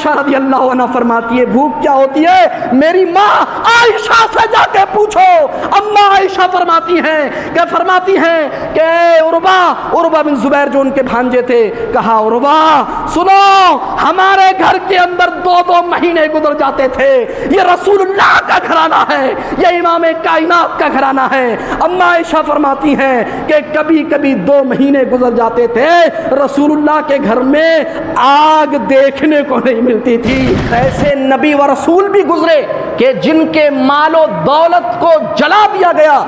عائشہ رضی اللہ عنہ فرماتی ہے بھوک کیا ہوتی ہے میری ماں عائشہ سے جا کے پوچھو۔ اما عائشہ فرماتی ہیں کہ عروہ بن زبیر جو ان کے بھانجے تھے، کہا عروہ سنو ہمارے گھر کے اندر 2 مہینے گزر جاتے تھے، یہ رسول اللہ کا گھرانہ ہے، یہ امام کائنات کا گھرانہ ہے۔ اما عائشہ فرماتی ہیں کہ کبھی کبھی 2 مہینے گزر جاتے تھے رسول اللہ کے گھر میں آگ دیکھنے کو نہیں ملتی تھی۔ ایسے نبی و رسول بھی گزرے کہ جن کے مال و دولت کو جلا دیا گیا،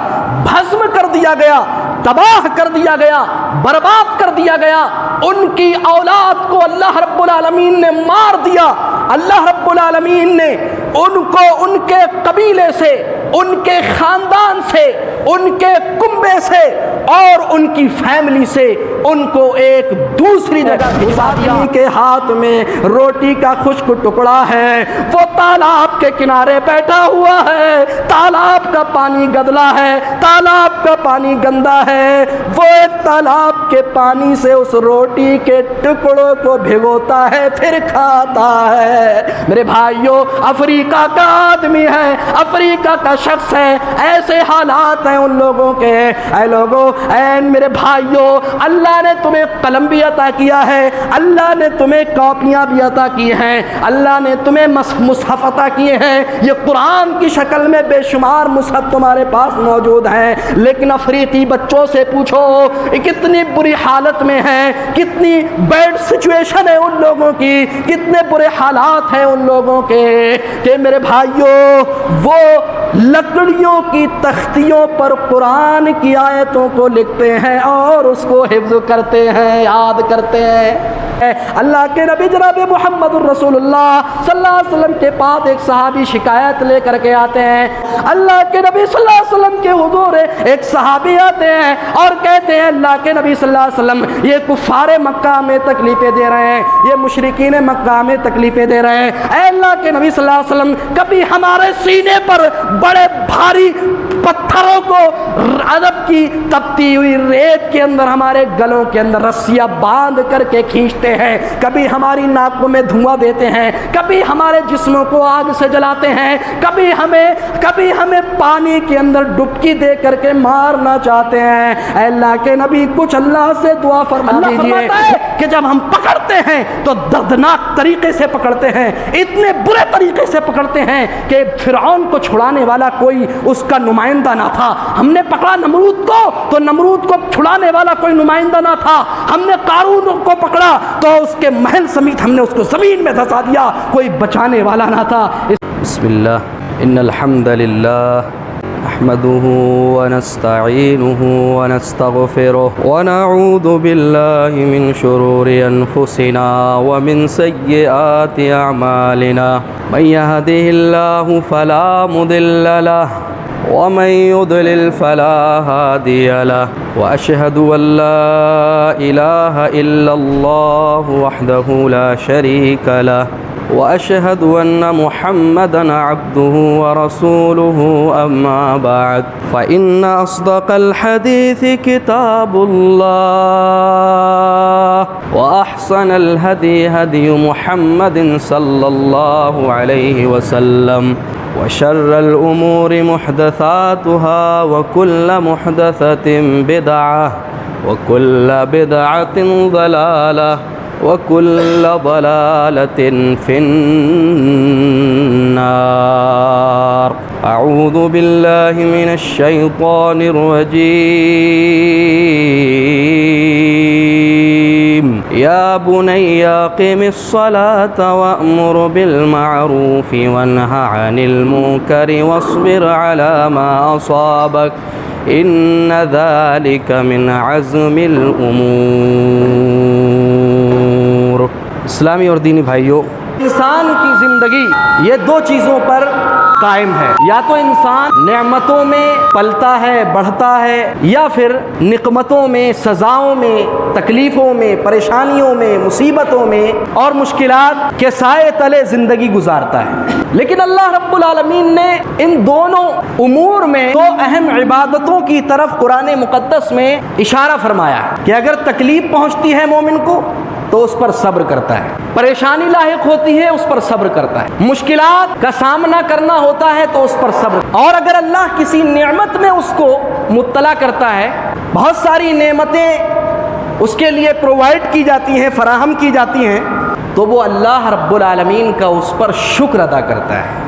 بھسم کر دیا گیا، تباہ کر دیا گیا، برباد کر دیا گیا، ان کی اولاد کو اللہ رب العالمین نے مار دیا۔ اللہ رب العالمین نے ان کو ان کے قبیلے سے، ان کے خاندان سے، ان کے کنبے سے اور ان کی فیملی سے ان کو ایک دوسری جگہ بھجوا دیا۔ کے ہاتھ میں روٹی کا خشک ٹکڑا ہے، وہ تالاب کے کنارے بیٹھا ہوا ہے، تالاب کا پانی گدلا ہے، تالاب کا پانی گندا ہے، وہ ایک تالاب کے پانی سے اس روٹی کے ٹکڑوں کو بھگوتا ہے پھر کھاتا ہے۔ میرے بھائیوں افریقہ کا آدمی ہے، افریقہ کا شخص ہے، ایسے حالات ہیں ان لوگوں کے۔ اے لوگوں، اے میرے بھائیوں، اللہ نے تمہیں قلم بھی عطا کیا ہے، اللہ نے تمہیں کاپیاں بھی عطا کی ہیں، اللہ نے تمہیں مصحف عطا کیے ہیں، یہ قرآن کی شکل میں بے شمار مصحف تمہارے پاس موجود ہیں، لیکن افریقی بچوں سے پوچھو کتنی بری حالت میں ہیں، کتنی بیڈ سچویشن ہے ان لوگوں کی، کتنے برے حالات ہیں ان لوگوں کے کہ میرے بھائیوں وہ لکڑیوں کی تختیوں پر قرآن کی آیتوں کو لکھتے ہیں اور اس کو حفظ کرتے ہیں، یاد کرتے ہیں۔ اللہ کے نبی جناب محمد الرسول اللہ صلی اللہ علیہ وسلم کے پاس ایک صحابی شکایت لے کر کے آتے ہیں۔ اللہ کے نبی صلی اللہ علیہ وسلم کے حضور ایک صحابی آتے ہیں اور کہتے ہیں اللہ کے نبی صلی اللہ علیہ وسلم یہ کفار مکہ میں تکلیفیں دے رہے ہیں، یہ مشرکین مکہ میں تکلیفیں دے رہے ہیں، اے اللہ کے نبی صلی اللہ علیہ وسلم کبھی ہمارے سینے پر بڑے بھاری پتھروں کو عرب کی تپتی ہوئی ریت کے اندر ہمارے گلوں کے اندر رسیاں باندھ کر کے کھینچتے ہیں، کبھی ہماری ناکوں میں دھواں دیتے ہیں، کبھی ہمارے جسموں کو آگ سے جلاتے ہیں، کبھی ہمیں پانی کے اندر ڈبکی دے کر کے مارنا چاہتے ہیں۔ اے اللہ کے نبی کچھ اللہ سے دعا فرما دیجیے کہ جب ہم پکڑتے ہیں تو دردناک طریقے سے پکڑتے ہیں، اتنے برے طریقے سے پکڑتے ہیں کہ فرعون کو چھڑانے والا کوئی اس کا نمائندہ نہ تھا۔ ہم نے پکڑا نمرود کو تو نمرود کو چھڑانے والا کوئی نمائندہ نہ تھا، ہم نے قارون کو پکڑا تو اس کے محل سمیت ہم نے اس کو زمین میں دھسا دیا، کوئی بچانے والا نہ تھا۔ بسم اللہ ان الحمد للہ نحمده ونستعینه ونستغفره ونعوذ باللہ من شرور انفسنا ومن سیئات اعمالنا من يهده الله فلا مضل له ومن يضلل فلا هادي له وأشهد أن لا إله إلا الله وحده لا شريك له وأشهد أن محمدًا عبده ورسوله أما بعد فإن أصدق الحديث كتاب الله وأحسن الهدي هدي محمد صلى الله عليه وسلم وشر الأمور محدثاتها وكل محدثة بدعة وكل بدعة ضلالة وكل ضلالة في النار أعوذ بالله من الشيطان الرجيم يا بني أقم الصلاة وأمر بالمعروف وانه عن المنكر واصبر على ما أصابك إن ذلك من عزم الأمور۔ اسلامی اور دینی بھائیوں، انسان کی زندگی یہ 2 چیزوں پر قائم ہے، یا تو انسان نعمتوں میں پلتا ہے، بڑھتا ہے، یا پھر نقمتوں میں، سزاؤں میں، تکلیفوں میں، پریشانیوں میں، مصیبتوں میں اور مشکلات کے سائے تلے زندگی گزارتا ہے۔ لیکن اللہ رب العالمین نے ان دونوں امور میں 2 اہم عبادتوں کی طرف قرآن مقدس میں اشارہ فرمایا ہے کہ اگر تکلیف پہنچتی ہے مومن کو تو تو اس پر صبر کرتا ہے، پریشانی لاحق ہوتی ہے اس پر صبر کرتا ہے، مشکلات کا سامنا کرنا ہوتا ہے تو اس پر صبر، اور اگر اللہ کسی نعمت میں اس کو مبتلا کرتا ہے، بہت ساری نعمتیں اس کے لیے پرووائڈ کی جاتی ہیں، فراہم کی جاتی ہیں، تو وہ اللہ رب العالمین کا اس پر شکر ادا کرتا ہے۔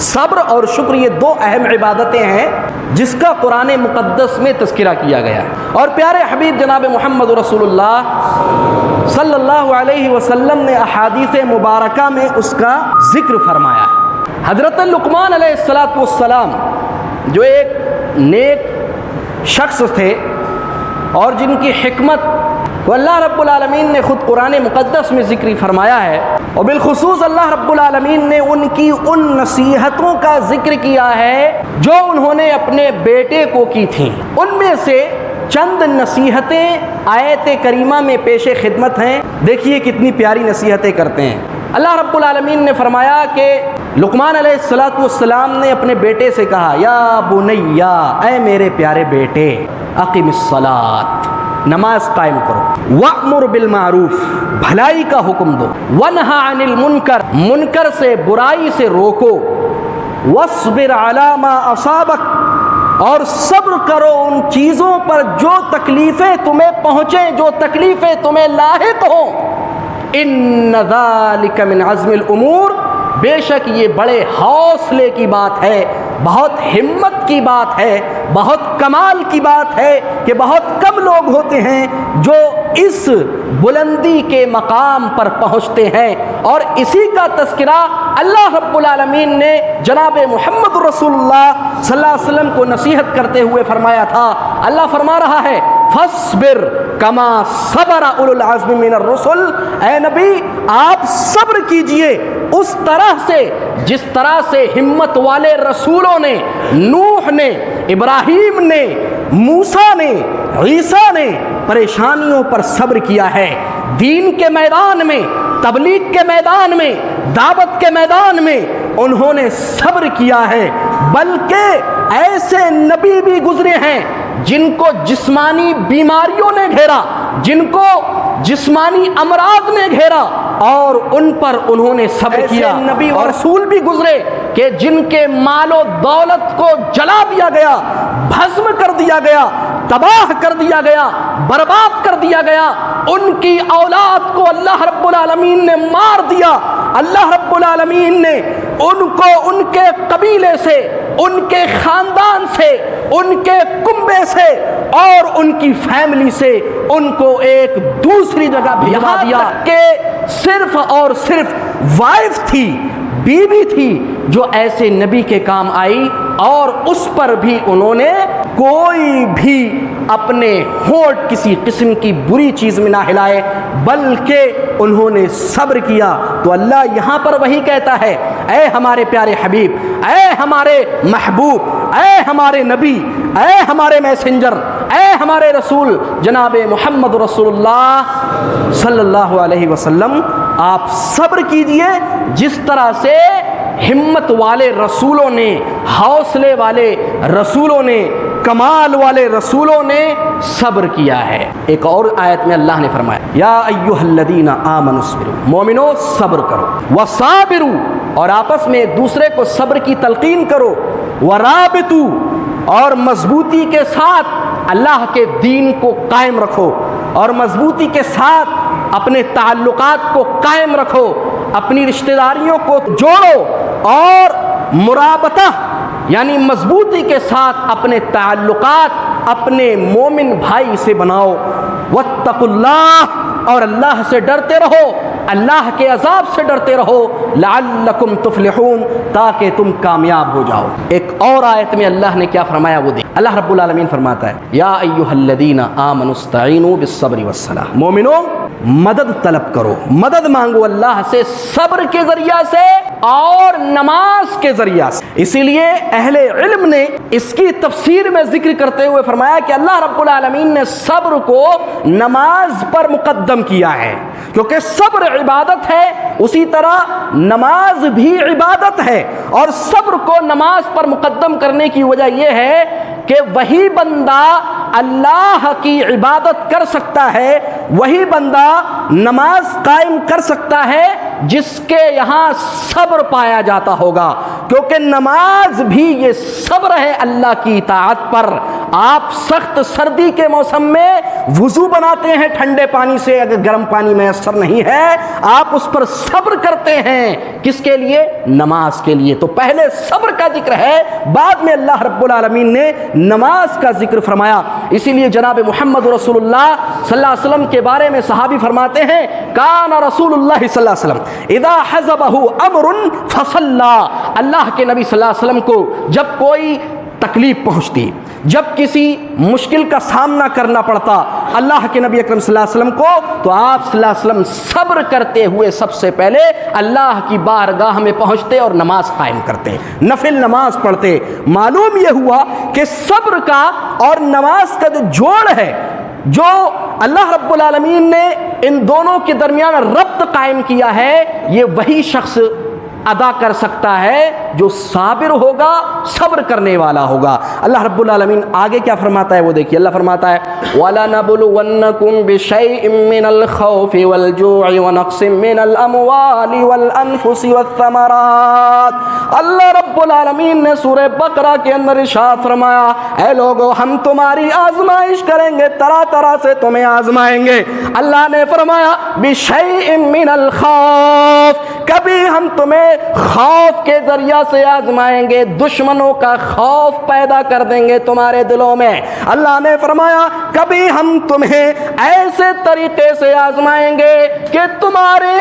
صبر اور شکر یہ دو اہم عبادتیں ہیں جس کا قرآن مقدس میں تذکرہ کیا گیا ہے، اور پیارے حبیب جناب محمد رسول اللہ صلی اللہ علیہ وسلم نے احادیث مبارکہ میں اس کا ذکر فرمایا ہے۔ حضرت لقمان علیہ السلام جو ایک نیک شخص تھے اور جن کی حکمت کو اللہ رب العالمین نے خود قرآن مقدس میں ذکر فرمایا ہے، اور بالخصوص اللہ رب العالمین نے ان کی ان نصیحتوں کا ذکر کیا ہے جو انہوں نے اپنے بیٹے کو کی تھیں۔ ان میں سے چند نصیحتیں آیت کریمہ میں پیش خدمت ہیں، دیکھیے کتنی پیاری نصیحتیں کرتے ہیں۔ اللہ رب العالمین نے فرمایا کہ لقمان علیہ السلام نے اپنے بیٹے سے کہا، یا بنیا، اے میرے پیارے بیٹے، اقم الصلاۃ، نماز قائم کرو، وَأْمُرْ بِالْمَعْرُوفِ، بھلائی کا حکم دو، وَنْهَ عَنِ الْمُنْكَرِ، منکر سے برائی سے روکو، وَاصْبِرْ عَلَى مَا أَصَابَكَ، اور صبر کرو ان چیزوں پر جو تکلیفیں تمہیں پہنچیں، جو تکلیفیں تمہیں لاحق ہوں، إِنَّ ذَلِكَ مِنْ عَزْمِ الْأُمُورِ، بے شک یہ بڑے حوصلے کی بات ہے، بہت ہمت کی بات ہے، بہت کمال کی بات ہے کہ بہت کم لوگ ہوتے ہیں جو اس بلندی کے مقام پر پہنچتے ہیں، اور اسی کا تذکرہ اللہ رب العالمین نے جناب محمد رسول اللہ صلی اللہ علیہ وسلم کو نصیحت کرتے ہوئے فرمایا تھا۔ اللہ فرما رہا ہے، فَاصْبِرْ كَمَا صَبَرَ أُولُو الْعَزْمِ مِنَ الرُّسُلِ، اے نبی آپ صبر کیجئے اس طرح سے جس طرح سے ہمت والے رسولوں نے، نوح نے، ابراہیم نے، موسیٰ نے، عیسیٰ نے پریشانیوں پر صبر کیا ہے۔ دین کے میدان میں، تبلیغ کے میدان میں، دعوت کے میدان میں انہوں نے صبر کیا ہے، بلکہ ایسے نبی بھی گزرے ہیں جن کو جسمانی بیماریوں نے گھیرا، جن کو جسمانی امراض نے گھیرا، اور ان پر انہوں نے صبر کیا۔ نبی اور رسول بھی گزرے کہ جن کے مال و دولت کو جلا دیا گیا، بھسم کر دیا گیا، تباہ کر دیا گیا، برباد کر دیا گیا، ان کی اولاد کو اللہ رب العالمین نے مار دیا، اللہ رب العالمین نے ان کو ان کے قبیلے سے، ان کے خاندان سے، ان کے کنبے سے اور ان کی فیملی سے ان کو ایک دوسری جگہ بھیجا دیا کہ صرف اور صرف وائف تھی، بیوی تھی جو ایسے نبی کے کام آئی، اور اس پر بھی انہوں نے کوئی بھی اپنے ہونٹ کسی قسم کی بری چیز میں نہ ہلائے، بلکہ انہوں نے صبر کیا۔ تو اللہ یہاں پر وہی کہتا ہے، اے ہمارے پیارے حبیب، اے ہمارے محبوب، اے ہمارے نبی، اے ہمارے میسنجر، اے ہمارے رسول جناب محمد رسول اللہ صلی اللہ علیہ وسلم، آپ صبر کیجئے جس طرح سے ہمت والے رسولوں نے، حوصلے والے رسولوں نے، کمال والے رسولوں نے صبر کیا ہے۔ ایک اور آیت میں اللہ نے فرمایا، یا ایھا الذین آمنوا اصبروا، مومنو صبر کرو، وصابروا، اور آپس میں ایک دوسرے کو صبر کی تلقین کرو، ورابطوا، اور مضبوطی کے ساتھ اللہ کے دین کو قائم رکھو، اور مضبوطی کے ساتھ اپنے تعلقات کو قائم رکھو، اپنی رشتہ داریوں کو جوڑو، اور مرابطہ یعنی مضبوطی کے ساتھ اپنے تعلقات اپنے مومن بھائی سے بناؤ، واتقوا اللہ، اور اللہ سے ڈرتے رہو، اللہ کے عذاب سے ڈرتے رہو، لعلکم تفلحون، تاکہ تم کامیاب ہو جاؤ۔ ایک اور آیت میں اللہ نے کیا فرمایا وہ دیکھ، اللہ رب العالمین فرماتا ہے، یا ایھا الذین آمنوا استعینوا بالصبر والصلاۃ، مومنو مدد طلب کرو، مدد مانگو اللہ سے صبر کے ذریعہ سے اور نماز کے ذریعہ سے۔ اسی لیے اہل علم نے اس کی تفسیر میں ذکر کرتے ہوئے فرمایا کہ اللہ رب العالمین نے صبر کو نماز پر مقدم کیا ہے، کیونکہ صبر عبادت ہے، اسی طرح نماز بھی عبادت ہے، اور صبر کو نماز پر مقدم کرنے کی وجہ یہ ہے کہ وہی بندہ اللہ کی عبادت کر سکتا ہے وہی بندہ نماز قائم کر سکتا ہے جس کے یہاں صبر پایا جاتا ہوگا، کیونکہ نماز بھی یہ صبر ہے اللہ کی اطاعت پر۔ آپ سخت سردی کے موسم میں وضو بناتے ہیں ٹھنڈے پانی سے، اگر گرم پانی میسر نہیں ہے آپ اس پر صبر کرتے ہیں، کس کے لیے؟ نماز کے لیے۔ تو پہلے صبر کا ذکر ہے، بعد میں اللہ رب العالمین نے نماز کا ذکر فرمایا۔ اسی لیے جناب محمد رسول اللہ صلی اللہ علیہ وسلم کے بارے میں صحابی فرماتے ہیں کان رسول اللہ صلی اللہ علیہ وسلم اذا حزبہ امر فصلی، اللہ کے نبی صلی اللہ علیہ وسلم کو جب کوئی تکلیف پہنچتی، جب کسی مشکل کا سامنا کرنا پڑتا اللہ کے نبی اکرم صلی اللہ علیہ وسلم کو، تو آپ صلی اللہ علیہ وسلم صبر کرتے ہوئے سب سے پہلے اللہ کی بارگاہ میں پہنچتے اور نماز قائم کرتے، نفل نماز پڑھتے۔ معلوم یہ ہوا کہ صبر کا اور نماز کا جو جوڑ ہے، جو اللہ رب العالمین نے ان دونوں کے درمیان ربط قائم کیا ہے، یہ وہی شخص ادا کر سکتا ہے جو صابر ہوگا، صبر کرنے والا ہوگا۔ اللہ رب العالمین آگے کیا فرماتا ہے وہ دیکھیے، اللہ فرماتا ہے وَلَنَبْلُوَنَّكُمْ بِشَيْءٍ مِّنَ الْخَوْفِ وَالْجُوعِ وَنَقْصٍ مِّنَ الْأَمْوَالِ وَالْأَنفُسِ وَالثَّمَرَاتِ۔ اللہ رب العالمین نے سورہ بقرہ کے اندر ارشاد فرمایا، اے لوگو ہم تمہاری آزمائش کریں گے، طرح طرح سے تمہیں آزمائیں گے۔ اللہ نے فرمایا بِشَيْءٍ مِّنَ الْخَوْفِ، کبھی ہم تمہیں خوف کے ذریعہ سے آزمائیں گے، دشمنوں کا خوف پیدا کر دیں گے تمہارے دلوں میں۔ اللہ نے فرمایا کبھی ہم تمہیں ایسے طریقے سے آزمائیں گے کہ تمہارے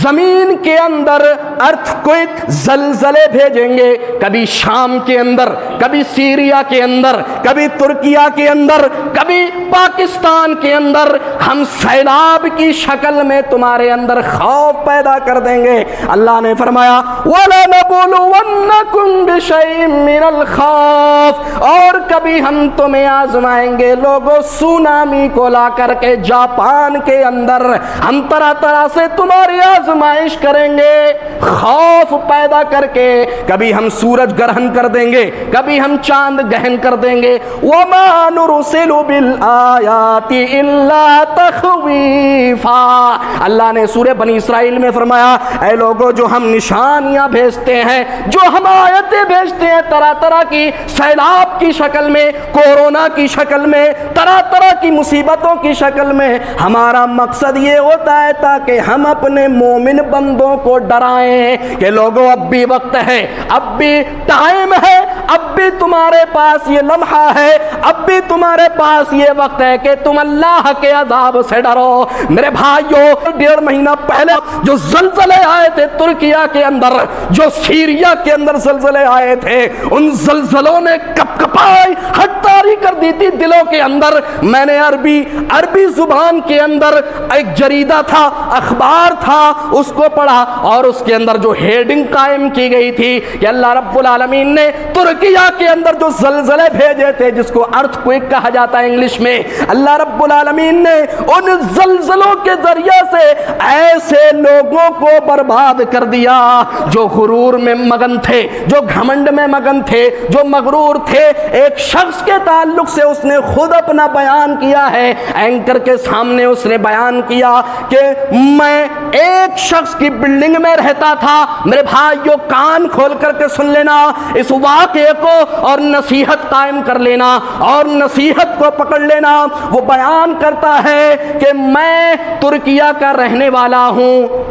زمین کے اندر ارتھکوئک، زلزلے بھیجیں گے، کبھی شام کے اندر، کبھی سیریا کے اندر، کبھی ترکیہ کے اندر، کبھی پاکستان کے اندر، ہم سیلاب کی شکل میں تمہارے اندر خوف پیدا کر دیں گے۔ اللہ نے فرمایا وَلَنَبْلُوَنَّكُمْ بِشَيْءٍ مِّنَ الْخَوْفِ، اور کبھی ہم تمہیں آزمائیں گے لوگوں سونامی کو لا کر کے جاپان کے اندر ہم طرح طرح سے تمہاری آزمائش کریں گے، خوف پیدا کر کے، کبھی ہم سورج گرہن کر دیں گے، کبھی ہم چاند گہن کر دیں گے۔ وَمَا نُرْسِلُ بِالْآيَاتِ إِلَّا تَخْوِيفًا، اللہ نے سورہ بنی اسرائیل میں فرمایا اے لوگوں جو ہم نشانیاں بھیجتے ہیں، جو ہم آیتیں بھیجتے ہیں طرح طرح کی، سیلاب کی شکل میں، کورونا کی شکل میں، طرح طرح کی مصیبتوں کی شکل میں، ہمارا مقصد یہ ہوتا ہے تاکہ ہم اپنے مومن بندوں کو ڈرائیں کہ لوگوں اب بھی وقت ہے، اب بھی ٹائم ہے، اب بھی تمہارے پاس یہ لمحہ ہے، اب بھی تمہارے پاس یہ وقت ہے کہ تم اللہ کے عذاب سے ڈرو۔ میرے بھائیوں، 1.5 مہینہ پہلے جو زلزلے آئے تھے ترکیہ کے اندر، جو سیریا کے اندر زلزلے آئے تھے، ان زلزلوں نے کپ کپائی ہٹاری کر دی تھی دلوں کے اندر۔ میں نے عربی زبان کے اندر ایک جریدہ تھا، اخبار تھا، اس کو پڑھا اور اس کے اندر جو ہیڈنگ قائم کی گئی تھی کہ اللہ رب العالمین نے ترکیہ کے اندر جو زلزلے بھیجے تھے، جس کو ارتھ کوئک کہا جاتا ہے انگلش میں، اللہ رب العالمین نے ان زلزلوں کے ذریعے سے ایسے لوگوں کو برباد کر دیا جو غرور میں مگن تھے، جو گھمنڈ میں مگن تھے، جو مغرور تھے۔ ایک شخص کے تعلق سے اس نے خود اپنا بیان کیا ہے، اینکر کے سامنے اس نے بیان کیا کہ میں ایک شخص کی بلڈنگ میں رہتا تھا۔ میرے بھائیوں کان کھول کر کے سن لینا اس واقعے کو اور نصیحت قائم کر لینا اور نصیحت کو پکڑ لینا۔ وہ بیان کرتا ہے کہ میں ترکیہ کا رہنے والا ہوں،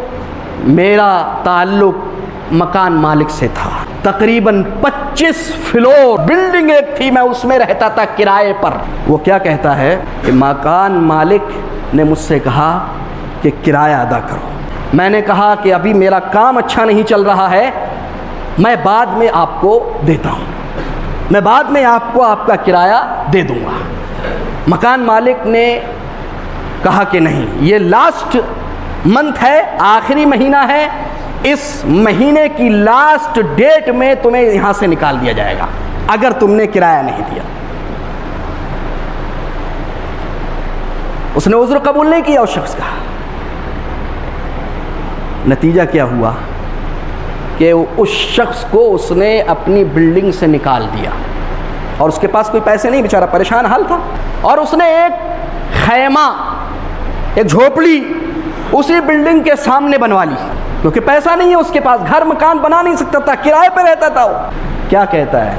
میرا تعلق مکان مالک سے تھا، تقریباً 25 فلور بلڈنگ ایک تھی، میں اس میں رہتا تھا کرائے پر۔ وہ کیا کہتا ہے کہ مکان مالک نے مجھ سے کہا کہ کرایہ ادا کرو۔ میں نے کہا کہ ابھی میرا کام اچھا نہیں چل رہا ہے، میں بعد میں آپ کو دیتا ہوں، میں بعد میں آپ کو آپ کا کرایہ دے دوں گا۔ مکان مالک نے کہا کہ نہیں، یہ لاسٹ منتھ ہے، آخری مہینہ ہے، اس مہینے کی لاسٹ ڈیٹ میں تمہیں یہاں سے نکال دیا جائے گا اگر تم نے کرایہ نہیں دیا۔ اس نے عذر قبول نہیں کیا اس شخص کا۔ نتیجہ کیا ہوا کہ اس شخص کو اس نے اپنی بلڈنگ سے نکال دیا، اور اس کے پاس کوئی پیسے نہیں، بیچارہ پریشان حال تھا، اور اس نے ایک خیمہ ایک جھوپڑی اسی بلڈنگ کے سامنے بنوا لی، کیونکہ پیسہ نہیں ہے اس کے پاس، گھر مکان بنا نہیں سکتا تھا، کرائے پہ رہتا تھا وہ۔ کیا کہتا ہے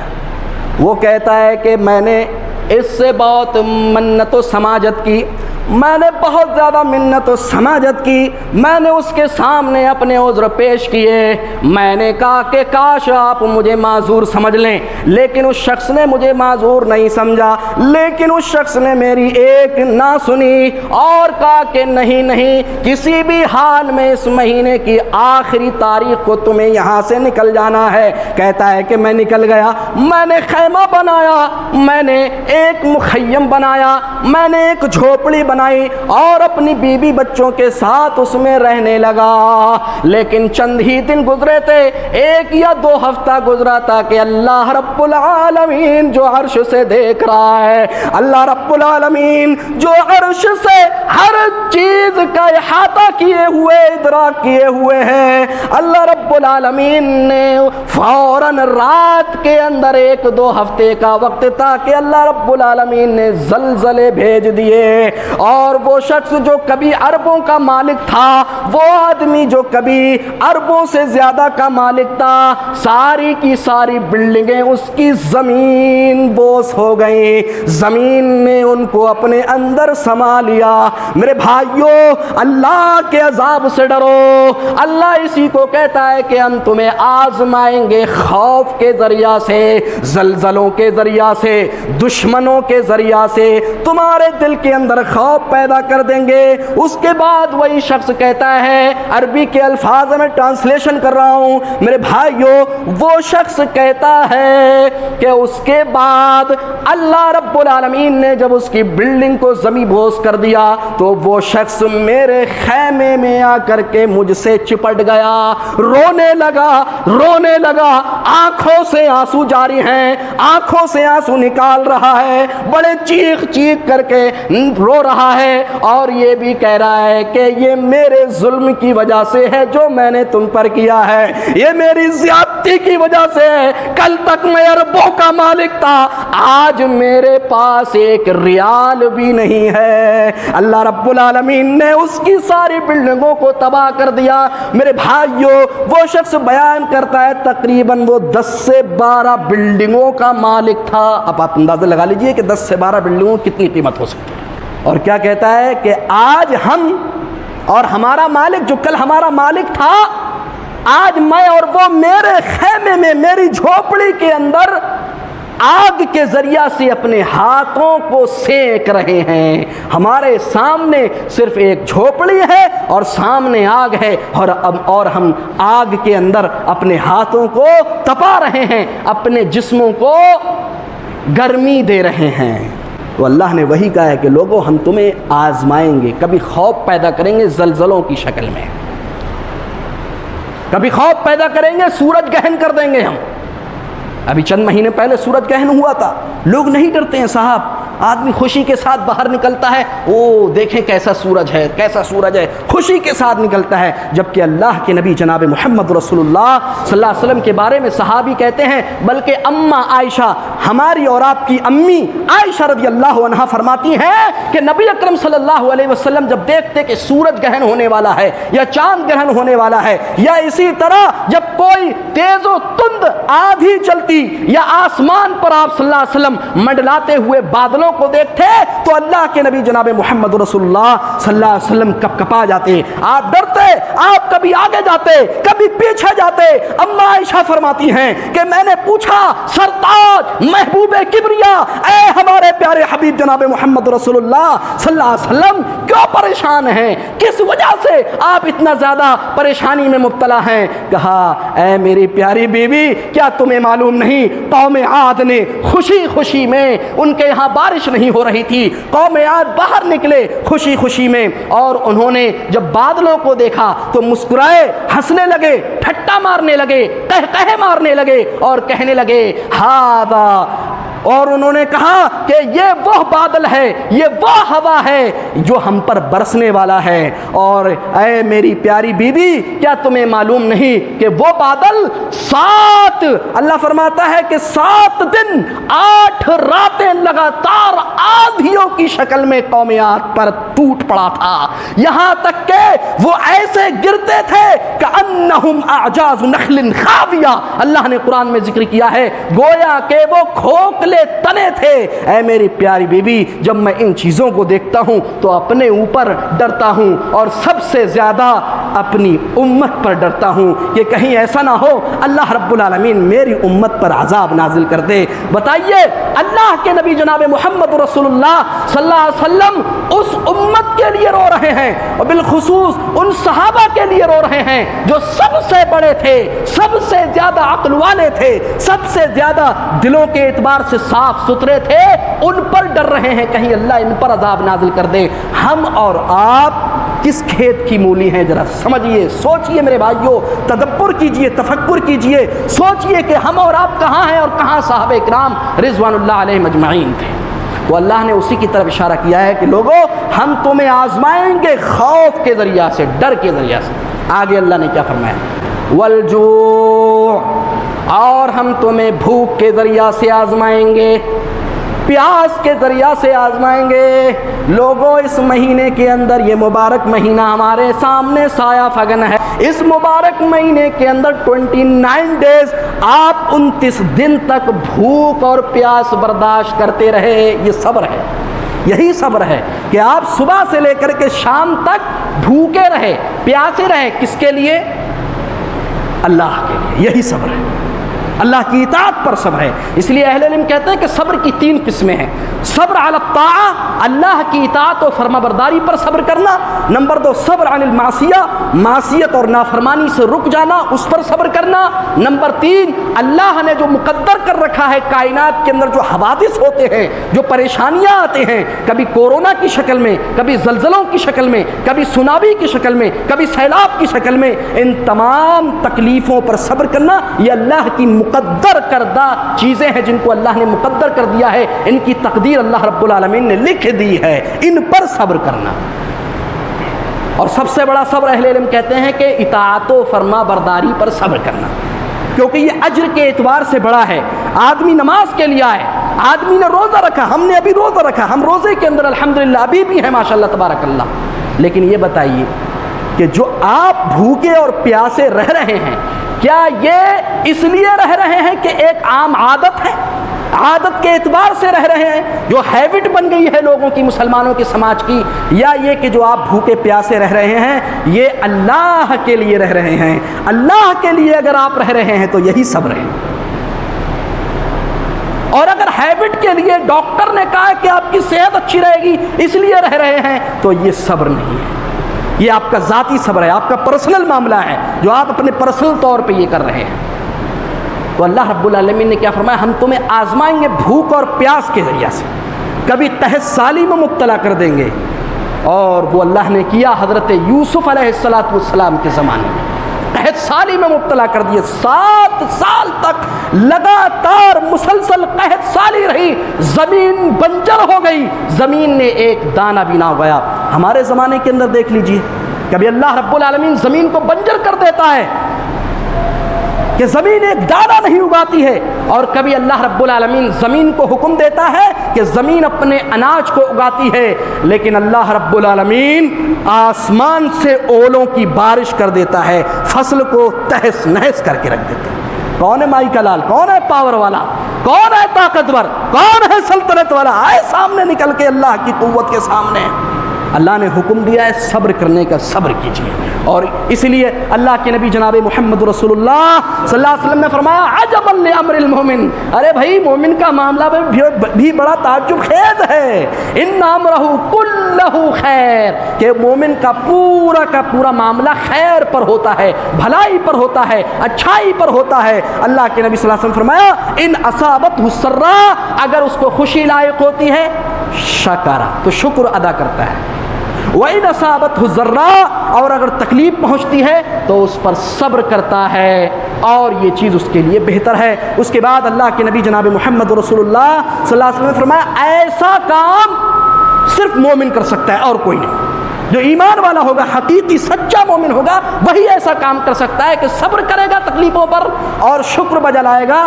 وہ؟ کہتا ہے کہ میں نے اس سے بہت منت و سماجت کی، میں نے بہت زیادہ منت و سماجت کی، میں نے اس کے سامنے اپنے عذر پیش کیے، میں نے کہا کہ کاش آپ مجھے معذور سمجھ لیں، لیکن اس شخص نے مجھے معذور نہیں سمجھا، لیکن اس شخص نے میری ایک نہ سنی اور کہا کہ نہیں نہیں، کسی بھی حال میں اس مہینے کی آخری تاریخ کو تمہیں یہاں سے نکل جانا ہے۔ کہتا ہے کہ میں نکل گیا، میں نے خیمہ بنایا، میں نے ایک مخیم بنایا، میں نے ایک جھوپڑی بنائی اور اپنی بیوی بچوں کے ساتھ اس میں رہنے لگا۔ لیکن چند ہی دن گزرے تھے، ایک یا 2 ہفتہ گزرا تھا کہ اللہ رب العالمین جو عرش سے دیکھ رہا ہے، اللہ رب العالمین جو عرش سے ہر چیز کا احاطہ کیے ہوئے ادراک کیے ہوئے ہیں، اللہ رب العالمین نے فوراً رات کے اندر 1-2 ہفتے کا وقت تھا کہ اللہ رب العالمین نے زلزلے بھیج دیے، اور وہ شخص جو کبھی اربوں کا مالک تھا، وہ آدمی جو کبھی اربوں سے زیادہ کا مالک تھا، ساری کی ساری بلڈنگیں اس کی زمین بوس ہو گئیں، زمین نے ان کو اپنے اندر سما لیا۔ میرے بھائیوں، اللہ کے عذاب سے ڈرو۔ اللہ اسی کو کہتا ہے کہ ہم تمہیں آزمائیں گے، خوف کے ذریعہ سے، زلزلوں کے ذریعہ سے، دشمنوں کے ذریعہ سے، تمہارے دل کے اندر خوف پیدا کر دیں گے۔ اس کے بعد وہی شخص کہتا ہے، عربی کے الفاظ میں ٹرانسلیشن کر رہا ہوں میرے بھائیوں، وہ شخص کہتا ہے کہ اس کے بعد اللہ رب العالمین نے جب اس کی بلڈنگ کو زمین بوس کر دیا تو وہ شخص میرے خیمے میں آ کر کے مجھ سے چپٹ گیا، رونے لگا، آنکھوں سے آنسو جاری ہیں، آنکھوں سے آنسو نکال رہا ہے، بڑے چیخ کر کے رو رہا ہے، اور یہ بھی کہہ رہا ہے کہ یہ میرے ظلم کی وجہ سے ہے جو میں نے تم پر کیا ہے، یہ میری زیادتی کی وجہ سے ہے، کل تک میں اربوں کا مالک تھا، آج میرے پاس 1 ریال بھی نہیں ہے۔ اللہ رب العالمین نے اس کی ساری بلڈنگوں کو تباہ کر دیا۔ میرے بھائیوں، وہ شخص بیان کرتا ہے تقریباً وہ 10 سے 12 بلڈنگوں کا مالک تھا۔ اب آپ اندازہ لگا لیجئے کہ 10 سے 12 بلڈنگوں کی کتنی قیمت ہو سکتی ہے۔ اور کیا کہتا ہے کہ آج ہم اور ہمارا مالک جو کل ہمارا مالک تھا، آج میں اور وہ میرے خیمے میں، میری جھوپڑی کے اندر آگ کے ذریعہ سے اپنے ہاتھوں کو سینک رہے ہیں۔ ہمارے سامنے صرف ایک جھوپڑی ہے اور سامنے آگ ہے، اور ہم آگ کے اندر اپنے ہاتھوں کو تپا رہے ہیں، اپنے جسموں کو گرمی دے رہے ہیں۔ تو اللہ نے وہی کہا ہے کہ لوگوں، ہم تمہیں آزمائیں گے، کبھی خوف پیدا کریں گے زلزلوں کی شکل میں، کبھی خوف پیدا کریں گے، سورج گہن کر دیں گے ہم۔ ابھی چند مہینے پہلے سورج گہن ہوا تھا، لوگ نہیں ڈرتے ہیں صاحب، آدمی خوشی کے ساتھ باہر نکلتا ہے، او دیکھیں کیسا سورج ہے، کیسا سورج ہے، خوشی کے ساتھ نکلتا ہے۔ جبکہ اللہ کے نبی جناب محمد رسول اللہ صلی اللہ علیہ وسلم کے بارے میں صحابی کہتے ہیں، بلکہ اماں عائشہ، ہماری اور آپ کی امی عائشہ رضی اللہ عنہا فرماتی ہیں کہ نبی اکرم صلی اللہ علیہ وسلم جب دیکھتے کہ سورج گہن ہونے والا ہے یا چاند گہن ہونے والا ہے، یا اسی طرح جب کوئی تیز و تند آندھی چلتی یا آسمان پر آپ صلی اللہ علیہ وسلم منڈلاتے ہوئے بادلوں کو دیکھتے تو اللہ کے نبی جناب محمد رسول اللہ صلی اللہ علیہ وسلم کپ کپا جاتے، آپ ڈرتے، آپ کبھی آگے جاتے، کبھی پیچھے جاتے۔ اما عائشہ فرماتی ہیں کہ میں نے پوچھا، سرتاج محبوب کبریا، اے ہمارے پیارے حبیب جناب محمد رسول اللہ صلی اللہ علیہ وسلم کیوں پریشان ہیں، کس وجہ سے آپ اتنا زیادہ پریشانی میں مبتلا ہیں؟ کہا، اے میری پیاری بیوی، کیا تمہیں معلوم نہیں قوم عاد نے خوشی خوشی میں، ان کے یہاں بارش نہیں ہو رہی تھی، قوم عاد باہر نکلے خوشی خوشی میں، اور انہوں نے جب بادلوں کو دیکھا تو مسکرائے، ہنسنے لگے، ٹھٹا مارنے لگے، قہقہے مارنے لگے اور کہنے لگے، ہذا اور انہوں نے کہا کہ یہ وہ بادل ہے، یہ وہ ہوا ہے جو ہم پر برسنے والا ہے۔ اور اے میری پیاری بیوی، کیا تمہیں معلوم نہیں کہ وہ بادل 7، اللہ فرماتا ہے کہ 7 دن 8 راتیں لگاتار آندھیوں کی شکل میں قوم عاد پر ٹوٹ پڑا تھا، یہاں تک کہ وہ ایسے گرتے تھے کہ انہم اعجاز نخل خاویہ، اللہ نے قرآن میں ذکر کیا ہے گویا کہ وہ کھوکھلے تنے تھے۔ اے میری پیاری بیوی، جب میں ان چیزوں کو دیکھتا ہوں تو اپنے اوپر ڈرتا ہوں، اور سب سے زیادہ اپنی امت پر ڈرتا ہوں کہ کہیں ایسا نہ ہو اللہ رب العالمین میری امت پر عذاب نازل کر دے۔ بتائیے، اللہ کے نبی جناب محمد رسول اللہ صلی اللہ علیہ وسلم اس امت کے لیے رو رہے ہیں، اور بالخصوص ان صحابہ کے لیے رو رہے ہیں جو سب سے بڑے تھے، سب سے زیادہ عقل والے تھے، سب سے زیادہ دلوں کے اعتبار سے صاف ستھرے تھے، ان پر ڈر رہے ہیں کہیں اللہ ان پر عذاب نازل کر دے۔ ہم اور آپ کس کھیت کی مولی ہیں؟ ذرا سمجھیے، سوچئے میرے بھائیوں، تدبر کیجئے، تفکر کیجئے، سوچئے کہ ہم اور آپ کہاں ہیں اور کہاں صحابہ کرام رضوان اللہ علیہم اجمعین تھے۔ تو اللہ نے اسی کی طرف اشارہ کیا ہے کہ لوگوں، ہم تمہیں آزمائیں گے خوف کے ذریعہ سے، ڈر کے ذریعہ سے۔ آگے اللہ نے کیا فرمایا؟ والجوع، اور ہم تمہیں بھوک کے ذریعہ سے آزمائیں گے، پیاس کے ذریعہ سے آزمائیں گے۔ لوگوں، اس مہینے کے اندر، یہ مبارک مہینہ ہمارے سامنے سایہ فگن ہے، اس مبارک مہینے کے اندر 29 ڈیز آپ 29 دن تک بھوک اور پیاس برداشت کرتے رہے۔ یہ صبر ہے، یہی صبر ہے کہ آپ صبح سے لے کر کے شام تک بھوکے رہے، پیاسے رہے۔ کس کے لیے؟ اللہ کے لیے۔ یہی صبر ہے، اللہ کی اطاعت پر صبر ہے۔ اس لیے اہل علم کہتے ہیں کہ صبر کی 3 قسمیں ہیں۔ صبر علی الطاعہ، اللہ کی اطاعت و فرما برداری پر صبر کرنا۔ نمبر 2، صبر عن المعصیہ، معصیت اور نافرمانی سے رک جانا، اس پر صبر کرنا۔ نمبر 3، اللہ نے جو مقدر کر رکھا ہے کائنات کے اندر، جو حوادث ہوتے ہیں، جو پریشانیاں آتے ہیں، کبھی کورونا کی شکل میں، کبھی زلزلوں کی شکل میں، کبھی سونامی کی شکل میں، کبھی سیلاب کی شکل میں، ان تمام تکلیفوں پر صبر کرنا، یہ اللہ کی مقدر کردہ چیزیں ہیں جن کو اللہ نے مقدر کر دیا ہے، ان کی تقدیر اللہ رب العالمین نے لکھ دی ہے، ان پر صبر کرنا۔ اور سب سے بڑا صبر اہل علم کہتے ہیں کہ اطاعت و فرما برداری پر صبر کرنا، کیونکہ یہ اجر کے اعتبار سے بڑا ہے۔ آدمی نماز کے لیے آئے، آدمی نے روزہ رکھا، ہم نے ابھی روزہ رکھا، ہم روزے کے اندر الحمدللہ ابھی بھی ہیں ماشاءاللہ تبارک اللہ، لیکن یہ بتائیے کہ جو آپ بھوکے اور پیاسے رہ رہے ہیں، کیا یہ اس لیے رہ رہے ہیں کہ ایک عام عادت ہے، عادت کے اعتبار سے رہ رہے ہیں، جو ہیبٹ بن گئی ہے لوگوں کی، مسلمانوں کے سماج کی، یا یہ کہ جو آپ بھوکے پیاسے رہ رہے ہیں یہ اللہ کے لیے رہ رہے ہیں؟ اللہ کے لیے اگر آپ رہ رہے ہیں تو یہی صبر ہے۔ اور اگر ہیبٹ کے لیے ڈاکٹر نے کہا کہ آپ کی صحت اچھی رہے گی اس لیے رہ رہے ہیں تو یہ صبر نہیں ہے، یہ آپ کا ذاتی صبر ہے، آپ کا پرسنل معاملہ ہے جو آپ اپنے پرسنل طور پہ یہ کر رہے ہیں۔ تو اللہ رب العالمین نے کیا فرمایا؟ ہم تمہیں آزمائیں گے بھوک اور پیاس کے ذریعہ سے، کبھی قحط سالی میں مبتلا کر دیں گے، اور وہ اللہ نے کیا حضرت یوسف علیہ السلام کے زمانے میں، قحط سالی میں مبتلا کر دیے۔ 7 سال تک لگاتار مسلسل قحط سالی رہی، زمین بنجر ہو گئی، زمین نے ایک دانہ بھی نہ اگایا۔ ہمارے زمانے کے اندر دیکھ لیجئے، کبھی اللہ رب العالمین زمین کو بنجر کر دیتا ہے کہ زمین ایک دانہ نہیں اگاتی ہے، اور کبھی اللہ رب العالمین زمین کو حکم دیتا ہے کہ زمین اپنے اناج کو اگاتی ہے، لیکن اللہ رب العالمین آسمان سے اولوں کی بارش کر دیتا ہے، فصل کو تہس نہس کر کے رکھ دیتا ہے۔ کون ہے مائی کا لال؟ کون ہے پاور والا؟ کون ہے طاقتور؟ کون ہے سلطنت والا؟ آئے سامنے نکل کے اللہ کی قوت کے سامنے۔ اللہ نے حکم دیا ہے صبر کرنے کا، صبر کیجیے۔ اور اس لیے اللہ کے نبی جناب محمد رسول اللہ صلی اللہ علیہ وسلم نے فرمایا عجبا لامر المومن، ارے بھائی مومن کا معاملہ بھی بڑا تعجب خیز ہے، ان امرہ کلہ خیر، کہ مومن کا پورا معاملہ خیر پر ہوتا ہے، بھلائی پر ہوتا ہے، اچھائی پر ہوتا ہے۔ اللہ کے نبی صلی اللہ علیہ وسلم فرمایا ان اصابتہ السراء، اگر اس کو خوشی لائق ہوتی ہے، شکر، تو شکر ادا کرتا ہے، وَإِنْ أَصَابَتْهُ ضَرَّاءٌ اور اگر تکلیف پہنچتی ہے تو اس پر صبر کرتا ہے اور یہ چیز اس کے لیے بہتر ہے۔ اس کے بعد اللہ کے نبی جناب محمد رسول اللہ صلی اللہ علیہ وسلم نے فرمایا ایسا کام صرف مومن کر سکتا ہے اور کوئی نہیں۔ جو ایمان والا ہوگا، حقیقی سچا مومن ہوگا، وہی ایسا کام کر سکتا ہے کہ صبر کرے گا تکلیفوں پر اور شکر بجا لائے گا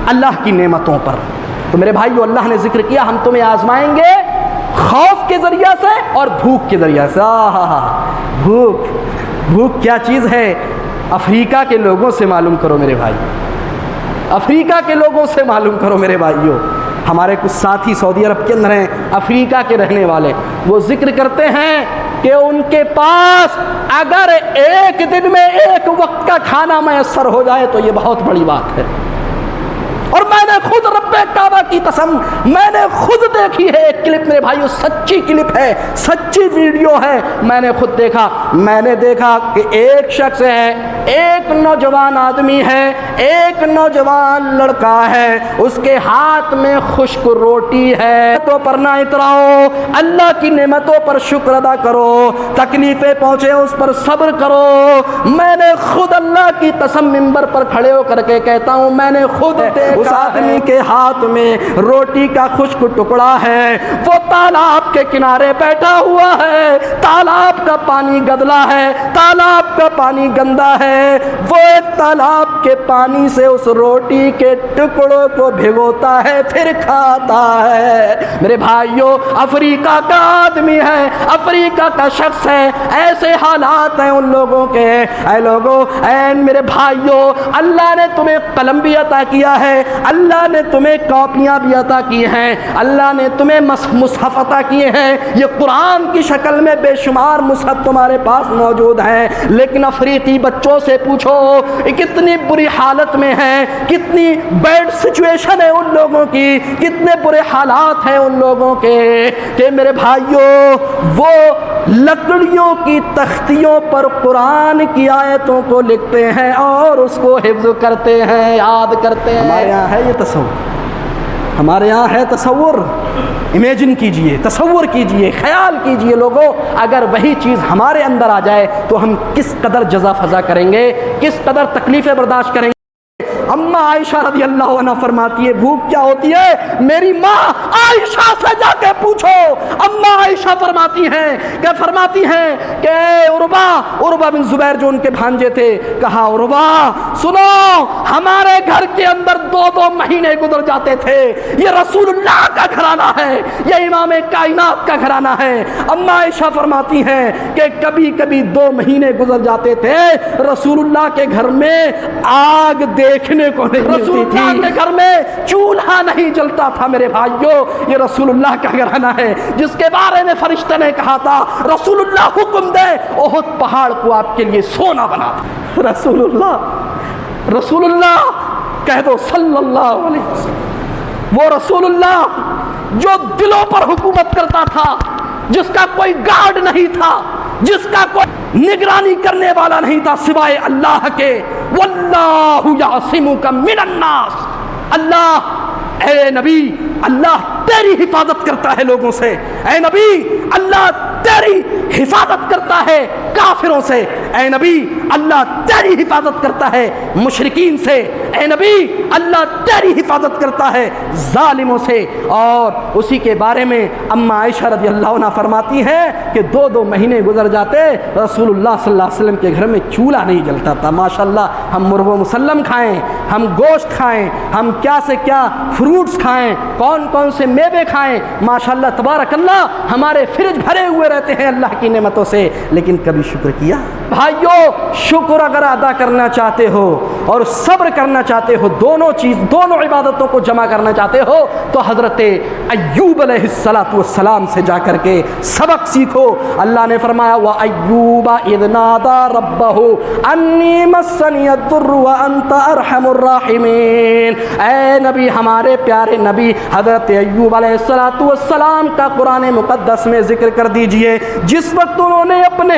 اللہ کی نعمتوں پر۔ تو میرے بھائیو، اللہ نے ذکر کیا ہم تمہیں آزمائیں گے خوف کے ذریعہ سے اور بھوک کے ذریعہ سے۔ بھوک کیا چیز ہے؟ افریقہ کے لوگوں سے معلوم کرو میرے بھائی، افریقہ کے لوگوں سے معلوم کرو میرے بھائیو۔ ہمارے کچھ ساتھی سعودی عرب کے اندر ہیں، افریقہ کے رہنے والے، وہ ذکر کرتے ہیں کہ ان کے پاس اگر ایک دن میں ایک وقت کا کھانا میسر ہو جائے تو یہ بہت بڑی بات ہے۔ اور میں نے خود رب کعبہ کی قسم، میں نے خود دیکھی ہے ایک کلپ میرے بھائیو، سچی کلپ ہے، سچی ویڈیو ہے، میں نے خود دیکھا۔ میں نے دیکھا کہ ایک شخص ہے، ایک نوجوان آدمی ہے، ایک نوجوان لڑکا ہے، اس کے ہاتھ میں خشک روٹی ہے۔ تو پر نہ اتراؤ، اللہ کی نعمتوں پر شکر ادا کرو، تکلیفیں پہنچے اس پر صبر کرو۔ میں نے خود اللہ کی قسم منبر پر کھڑے ہو کر کے کہتا ہوں، میں نے خود اس آدمی کے ہاتھ میں روٹی کا خشک ٹکڑا ہے، وہ تالاب کے کنارے بیٹھا ہوا ہے، تالاب کا پانی گدلا ہے، تالاب کا پانی گندا ہے، وہ ایک تالاب کے پانی سے اس روٹی کے ٹکڑوں کو بھگوتا ہے پھر کھاتا ہے۔ میرے بھائیوں، افریقہ کا آدمی ہے، افریقہ کا شخص ہے، ایسے حالات ہیں ان لوگوں کے۔ اے لوگوں، اے میرے بھائیوں، اللہ نے تمہیں قلم بھی عطا کیا ہے، اللہ نے تمہیں کاپیاں بھی عطا کی ہیں، اللہ نے تمہیں مصحف عطا کیے ہیں، یہ قرآن کی شکل میں بے شمار مصحف تمہارے پاس موجود ہیں، لیکن افریقی بچوں سے پوچھو کتنی بری حالت میں ہیں، کتنی بیڈ سچویشن ہے ان لوگوں کی، کتنے برے حالات ہیں ان لوگوں کے کہ میرے بھائیوں وہ لکڑیوں کی تختیوں پر قرآن کی آیتوں کو لکھتے ہیں اور اس کو حفظ کرتے ہیں، یاد کرتے ہیں۔ ہمارے یہاں ہے یہ تصور، ہمارے یہاں ہے تصور۔ امیجن کیجئے، تصور کیجئے، خیال کیجئے لوگوں، اگر وہی چیز ہمارے اندر آ جائے تو ہم کس قدر جزا فضا کریں گے، کس قدر تکلیفیں برداشت کریں گے۔ اما عائشہ رضی اللہ عنہ فرماتی ہے بھوک کیا ہوتی ہے؟ میری ماں عائشہ سے جا کے پوچھو۔ اما عائشہ فرماتی ہیں کہ عروہ بن زبیر جو ان کے بھانجے تھے، کہا عروہ سنو، ہمارے گھر کے اندر 2 مہینے گزر جاتے تھے، یہ رسول اللہ کا گھرانہ ہے، یہ امام کائنات کا گھرانہ ہے۔ اما عائشہ فرماتی ہیں کہ کبھی کبھی 2 مہینے گزر جاتے تھے، رسول اللہ کے گھر میں آگ دیکھنے کو نہیں ملتی تھی، رسول اللہ کے گھر میں چولہا نہیں جلتا تھا۔ میرے بھائیوں، یہ رسول اللہ کا گھرانہ ہے جس کے بارے میں فرشتے نے کہا تھا رسول اللہ حکم دے احد پہاڑ کو آپ کے لیے سونا بنا دے۔ رسول اللہ کہہ دو صلی اللہ علیہ وسلم، وہ رسول اللہ جو دلوں پر حکومت کرتا تھا، جس کا کوئی گارڈ نہیں تھا، جس کا کوئی نگرانی کرنے والا نہیں تھا سوائے اللہ کے۔ واللہ یعصمک من الناس، اللہ، اے نبی، اللہ تیری حفاظت کرتا ہے لوگوں سے، اے نبی اللہ تیری حفاظت کرتا ہے کافروں سے، اے نبی اللہ تیری حفاظت کرتا ہے مشرکین سے، اے نبی اللہ تیری حفاظت کرتا ہے ظالموں سے۔ اور اسی کے بارے میں اما عائشہ رضی اللہ عنہ فرماتی ہیں کہ 2 مہینے گزر جاتے، رسول اللہ صلی اللہ علیہ وسلم کے گھر میں چولہا نہیں جلتا تھا۔ ماشاءاللہ ہم مرغ و مسلم کھائیں، ہم گوشت کھائیں، ہم کیا سے کیا فروٹس کھائیں، کون سے میوے کھائیں، ماشاءاللہ تبارک اللہ، ہمارے فریج بھرے ہوئے رہتے ہیں اللہ کی نعمتوں سے، لیکن کبھی شکر کیا؟ بھائیو، شکر اگر ادا کرنا چاہتے ہو اور صبر کرنا چاہتے ہو، دونوں عبادتوں کو جمع کرنا چاہتے ہو، تو حضرت ایوب علیہ السلام سے جا کر کے سبق سیکھو۔ اللہ نے فرمایا وَأَيُّوبَ إِذْ نَادَى رَبَّهُ أَنِّي مَسَّنِيَ الضُّرُّ وَأَنْتَ أَرْحَمُ الرَّاحِمِينَ۔ اے نبی، ہمارے پیارے نبی حضرت ایوب علیہ السلام کا قرآن مقدس میں ذکر کر دیجئے، جس وقت انہوں نے اپنے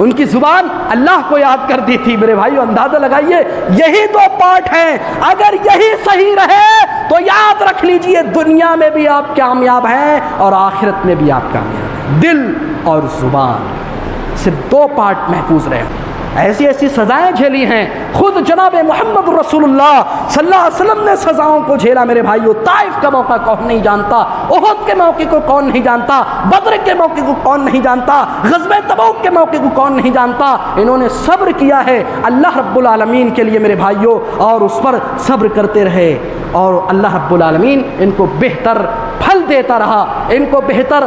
ان کی زبان اللہ کو یاد کرتی تھی۔ میرے بھائیو اندازہ لگائیے، یہی دو پارٹ ہیں، اگر یہی صحیح رہے تو یاد رکھ لیجئے دنیا میں بھی آپ کامیاب ہیں اور آخرت میں بھی آپ کامیاب ہیں۔ دل اور زبان، صرف دو پارٹ محفوظ رہے۔ ایسی ایسی سزائیں جھیلی ہیں، خود جناب محمد رسول اللہ صلی اللہ علیہ وسلم نے سزاؤں کو جھیلا۔ میرے بھائیو طائف کا موقع کون نہیں جانتا، احد کے موقع کو کون نہیں جانتا، بدر کے موقع کو کون نہیں جانتا، غزوہ تبوک کے موقع کو کون نہیں جانتا۔ انہوں نے صبر کیا ہے اللہ رب العالمین کے لیے میرے بھائیو، اور اس پر صبر کرتے رہے، اور اللہ رب العالمین ان کو بہتر پھل دیتا رہا، ان کو بہتر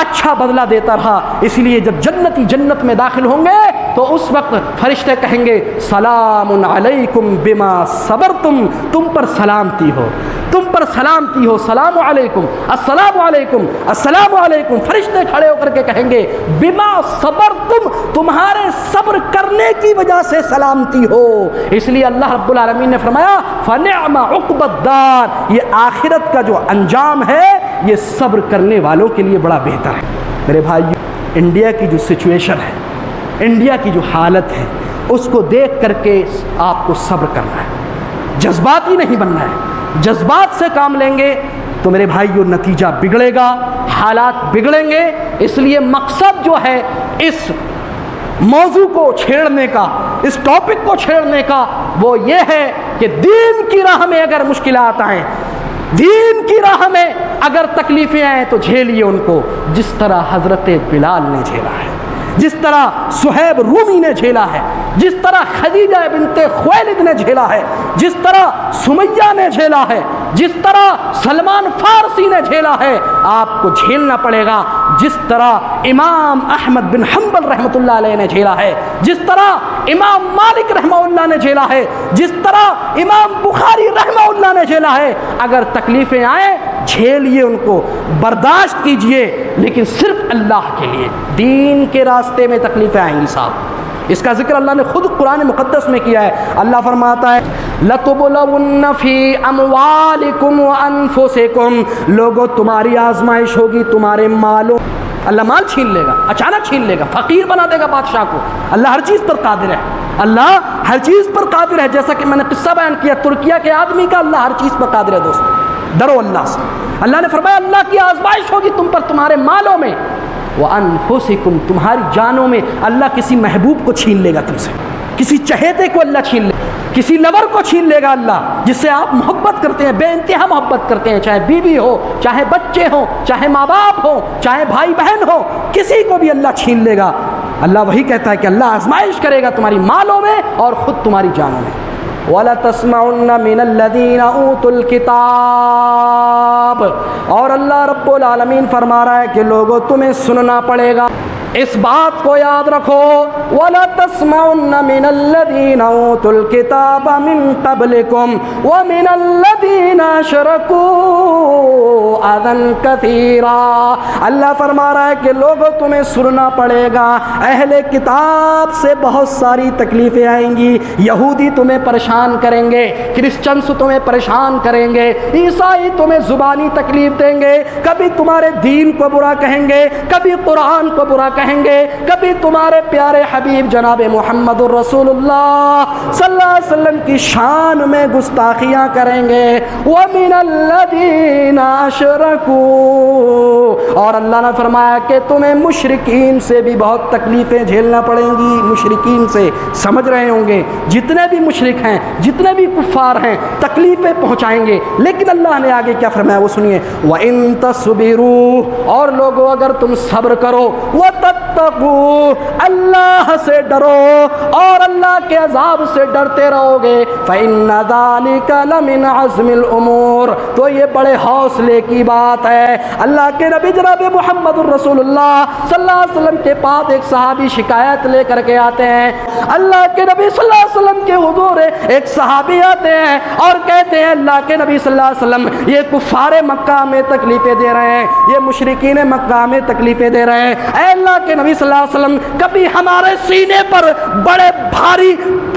اچھا بدلہ دیتا رہا۔ اس لیے جب جنتی جنت میں داخل ہوں گے تو اس وقت فرشتے کہیں گے سلام علیکم بما صبرتم، تم پر سلامتی ہو، تم پر سلامتی ہو، سلام علیکم، السلام علیکم، السلام علیکم۔ فرشتے کھڑے ہو کر کے کہیں گے بما صبرتم، تمہارے صبر کرنے کی وجہ سے سلامتی ہو۔ اس لیے اللہ رب العالمین نے فرمایا فنعم عقبى الدار، یہ آخرت کا جو انجام ہے یہ صبر کرنے والوں کے لیے بڑا بہتر ہے۔ میرے بھائی، انڈیا کی جو سچویشن ہے، انڈیا کی جو حالت ہے، اس کو دیکھ کر کے آپ کو صبر کرنا ہے، جذباتی نہیں بننا ہے۔ جذبات سے کام لیں گے تو میرے بھائیو نتیجہ بگڑے گا، حالات بگڑیں گے۔ اس لیے مقصد جو ہے اس موضوع کو چھیڑنے کا، اس ٹاپک کو چھیڑنے کا، وہ یہ ہے کہ دین کی راہ میں اگر مشکلات آئیں، دین کی راہ میں اگر تکلیفیں آئیں تو جھیلیے ان کو، جس طرح حضرت بلال نے جھیلا ہے، جس طرح صہیب رومی نے جھیلا ہے، جس طرح خدیجہ بنت خویلد نے جھیلا ہے، جس طرح سمیہ نے جھیلا ہے، جس طرح سلمان فارسی نے جھیلا ہے، آپ کو جھیلنا پڑے گا۔ جس طرح امام احمد بن حنبل رحمۃ اللہ علیہ نے جھیلا ہے، جس طرح امام مالک رحمہ اللہ نے جھیلا ہے، جس طرح امام بخاری رحمہ اللہ نے جھیلا ہے، اگر تکلیفیں آئیں جھیلیے ان کو، برداشت کیجئے، لیکن صرف اللہ کے لیے۔ دین کے راستے میں تکلیفیں آئیں گی صاحب، اس کا ذکر اللہ نے خود قرآن مقدس میں کیا ہے۔ اللہ فرماتا ہے لَتُبْلَوُنَّ فِي أَمْوَالِكُمْ وَأَنفُسِكُمْ، لوگوں تمہاری آزمائش ہوگی تمہارے مالوں۔ اللہ مال چھین لے گا، اچانک چھین لے گا، فقیر بنا دے گا بادشاہ کو۔ اللہ ہر چیز پر قادر ہے، اللہ ہر چیز پر قادر ہے۔ جیسا کہ میں نے قصہ بیان کیا ترکیہ کے آدمی کا، اللہ ہر چیز پر قادر ہے۔ دوستو ڈرو اللہ سے۔ اللہ نے فرمایا اللہ کی آزمائش ہوگی تم پر تمہارے مالوں میں، وَأَنفُسِكُمْ، تمہاری جانوں میں۔ اللہ کسی محبوب کو چھین لے گا تم سے، کسی چہیتے کو اللہ چھین لے گا، کسی لور کو چھین لے گا اللہ، جس سے آپ محبت کرتے ہیں، بے انتہا محبت کرتے ہیں، چاہے بیوی ہو، چاہے بچے ہوں، چاہے ماں باپ ہوں، چاہے بھائی بہن ہو، کسی کو بھی اللہ چھین لے گا۔ اللہ وہی کہتا ہے کہ اللہ آزمائش کرے گا تمہاری مالوں میں اور خود تمہاری جانوں میں۔ وَلَتَسْمَعُنَّ مِنَ الَّذِينَ أُوتُوا الْكِتَابَ، اور اللہ رب العالمین فرما رہا ہے کہ لوگوں تمہیں سننا پڑے گا۔ اس بات کو یاد رکھو، وَلَتَسْمَعُنَّ مِنَ الَّذِينَ أُوتُوا الْكِتَابَ مِن قَبْلِكُمْ وَمِنَ الَّذِينَ أَشْرَكُوا أَذًى كَثِيرًا۔ اللہ فرما رہا ہے کہ لوگوں تمہیں سننا پڑے گا، اہل کتاب سے بہت ساری تکلیفیں آئیں گی۔ یہودی تمہیں پریشان کریں گے، کرسچنس تمہیں پریشان کریں گے، عیسائی تمہیں زبانی تکلیف دیں گے، کبھی تمہارے دین کو برا کہیں گے، کبھی قرآن کو برا کہیں گے، کبھی تمہارے پیارے حبیب جناب محمد الرسول اللہ صلی اللہ علیہ وسلم کی شان میں گستاخیاں کریں گے۔ وَمِنَ الَّذِينَ أَشْرَكُوا، اور اللہ نے فرمایا کہ تمہیں مشرکین سے بھی بہت تکلیفیں جھیلنا پڑیں گی۔ مشرکین سے سمجھ رہے ہوں گے، جتنے بھی مشرک ہیں، جتنے بھی کفار ہیں، تکلیفیں پہنچائیں گے، لیکن اللہ نے آگے کیا فرمایا وہ سنیے، وَإِن تَصْبِرُوا، اور لوگوں اگر تم صبر کرو، وَتَتَّقُوا، اللہ سے ڈرو اور اللہ کے عذاب سے ڈرتے رہو گے، فَإِنَّ ذَلِكَ لَمِنْ عَزْمِ الْأُمُورِ، تو یہ بڑے حوصلے کی بات ہے۔ اللہ کے نبی جناب محمد الرسول اللہ صلی اللہ علیہ وسلم کے پاس ایک صحابی شکایت لے کر کے آتے ہیں۔ اللہ کے نبی صلی اللہ علیہ وسلم کے حضور ایک صحابی آتے ہیں اور کہتے ہیں اللہ کے نبی صلی اللہ علیہ وسلم یہ کفار مکہ میں تکلیفیں دے رہے ہیں، یہ مشرکین مکہ میں تکلیفیں دے رہے ہیں، اے اللہ کے نبی صلی اللہ علیہ وسلم کبھی ہمارے سینے پر بڑے بھاری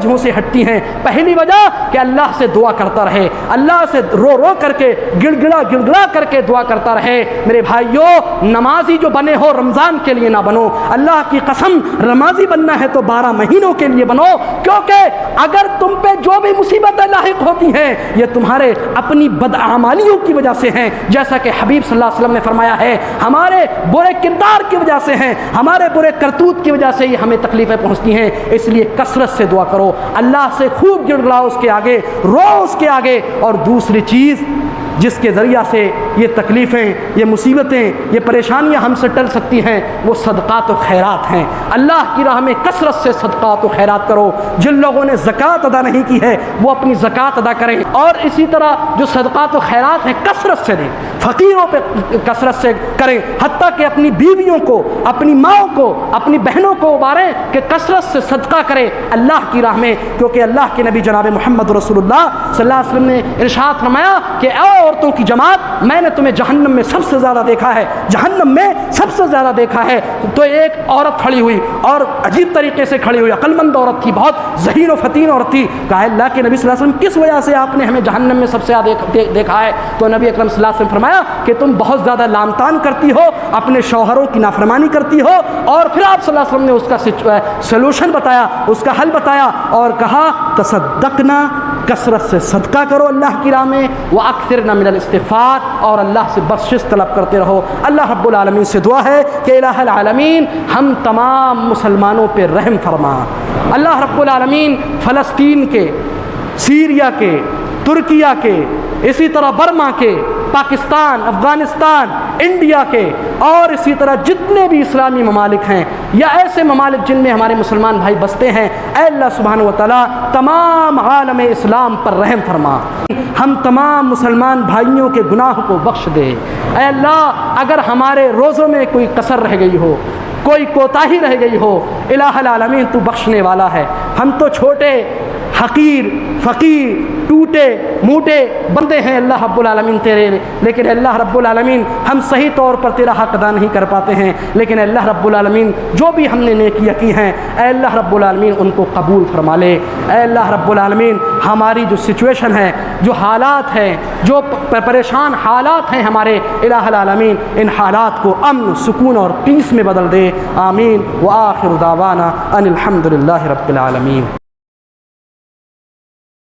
وجہوں سے ہٹتی ہیں۔ پہلی وجہ کہ اللہ سے دعا کرتا رہے، اللہ سے رو رو کر کے گڑ گڑا کر کے دعا کرتا رہے۔ میرے بھائیوں، نمازی جو بنے ہو رمضان کے لیے نہ بنو، اللہ کی قسم نمازی بننا ہے تو 12 مہینوں کے لیے بنو، کیونکہ اگر تم پہ جو بھی مصیبتیں لاحق ہوتی ہیں یہ تمہارے اپنی بدعمالیوں کی وجہ سے ہیں، جیسا کہ حبیب صلی اللہ علیہ وسلم نے فرمایا ہے ہمارے برے کردار کی وجہ سے ہیں، ہمارے برے کرتوت کی وجہ سے یہ ہمیں تکلیفیں پہنچتی ہیں۔ اس لیے کثرت سے دعا کرو، اللہ سے خوب گڑ گڑاؤ اس کے آگے، رو اس کے آگے۔ اور دوسری چیز جس کے ذریعہ سے یہ تکلیفیں، یہ مصیبتیں، یہ پریشانیاں ہم سے ٹل سکتی ہیں، وہ صدقات و خیرات ہیں۔ اللہ کی راہ میں کثرت سے صدقات و خیرات کرو۔ جن لوگوں نے زکوٰۃ ادا نہیں کی ہے وہ اپنی زکوٰۃ ادا کریں، اور اسی طرح جو صدقات و خیرات ہیں کثرت سے دیں، فقیروں پہ کثرت سے کریں، حتیٰ کہ اپنی بیویوں کو، اپنی ماں کو، اپنی بہنوں کو اباریں کہ کثرت سے صدقہ کریں اللہ کی راہ میں، کیونکہ اللہ کے نبی جناب محمد رسول اللہ صلی اللہ علیہ وسلم نے ارشاد فرمایا کہ اے عورتوں کی جماعت، میں نے تمہیں جہنم میں سب سے زیادہ دیکھا ہے، جہنم میں سب سے زیادہ دیکھا ہے۔ تو ایک عورت کھڑی ہوئی اور عجیب طریقے سے کھڑی ہوئی، عقل مند عورت تھی، بہت ذہین و فطین عورت تھی۔ کہا اللہ کے نبی صلی اللہ علیہ وسلم کس وجہ سے آپ نے ہمیں جہنم میں سب سے زیادہ دیکھا ہے؟ تو نبی اکرم صلی اللہ علیہ وسلم فرمایا کہ تم بہت زیادہ لام تان کرتی ہو، اپنے شوہروں کی نافرمانی کرتی ہو۔ اور پھر آپ صلی اللہ علیہ وسلم نے اس کا سلوشن بتایا، اس کا حل بتایا، اور کہا تصدقنا، کثرت سے صدقہ کرو اللہ کی راہ میں، وَأَكْثِرْنَ مِنَ الْإِسْتِغْفَارِ، اور اللہ سے بخشش طلب کرتے رہو۔ اللہ رب العالمین سے دعا ہے کہ الہ العالمین ہم تمام مسلمانوں پہ رحم فرما۔ اللہ رب العالمین فلسطین کے، سیریا کے، ترکیہ کے، اسی طرح برما کے، پاکستان، افغانستان، انڈیا کے، اور اسی طرح جتنے بھی اسلامی ممالک ہیں یا ایسے ممالک جن میں ہمارے مسلمان بھائی بستے ہیں، اے اللہ سبحانہ و تعالیٰ تمام عالم اسلام پر رحم فرما، ہم تمام مسلمان بھائیوں کے گناہ کو بخش دے۔ اے اللہ اگر ہمارے روزوں میں کوئی کسر رہ گئی ہو، کوئی کوتاہی رہ گئی ہو، الہ العالمین تو بخشنے والا ہے۔ ہم تو چھوٹے، حقیر، فقیر، ٹوٹے موٹے بندے ہیں اللہ رب العالمین تیرے، لیکن اللہ رب العالمین ہم صحیح طور پر تیرا حق ادا نہیں کر پاتے ہیں، لیکن اللہ رب العالمین جو بھی ہم نے نیکیاں کی ہیں اے اللہ رب العالمین ان کو قبول فرما لے۔ اے اللہ رب العالمین ہماری جو سچویشن ہے، جو حالات ہیں، جو پریشان حالات ہیں ہمارے، الہ العالمین ان حالات کو امن، سکون اور پیس میں بدل دے۔ آمین۔ وآخر دعوانا ان الحمد للہ رب العالمین۔